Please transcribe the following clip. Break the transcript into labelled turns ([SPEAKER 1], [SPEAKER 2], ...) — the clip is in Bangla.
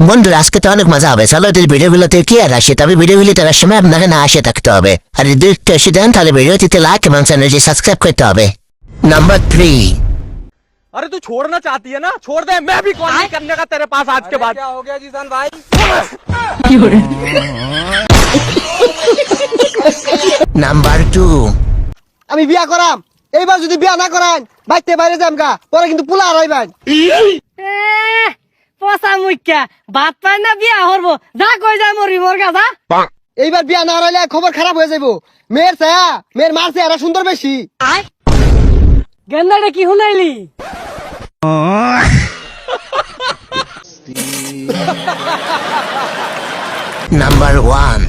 [SPEAKER 1] বন্ধুরা আজকে তো অনেক মজা হবে, চলো যদি ভিডিওগুলোতে কি আর আসে, তবে ভিডিওগুলি দেখার সময় আপনাকে না আসে থাকতে হবে। আর যদি একটু এসে দেন তাহলে ভিডিওটিতে লাইক এবং চ্যানেলটি সাবস্ক্রাইব করতে হবে। নাম্বার 3।
[SPEAKER 2] अरे तू छोड़ना चाहती है ना, छोड़ दे। मैं भी कॉल नहीं करने का तेरे पास आज के बाद। क्या हो गया जीसान भाई?
[SPEAKER 1] নাম্বার 2।
[SPEAKER 3] আমি বিয়া করাম, এইবার যদি বিয়া না করান বাইতে বাইরে যাম গা, পরে কিন্তু পোলা হারাইবেন।
[SPEAKER 4] পচা মুখ্যা ভাত পাই না বিয়া হরবো, যা কই যায় মরি মোর গা যা।
[SPEAKER 3] এইবার বিয়া না হারাইলে খবর খারাপ হয়ে যাবো। মেয়ের ছায়া মেয়ের মার চেহারা সুন্দর বেশি।
[SPEAKER 4] গেন্দাটা কি শুনাইলি?
[SPEAKER 1] নাম্বার 1।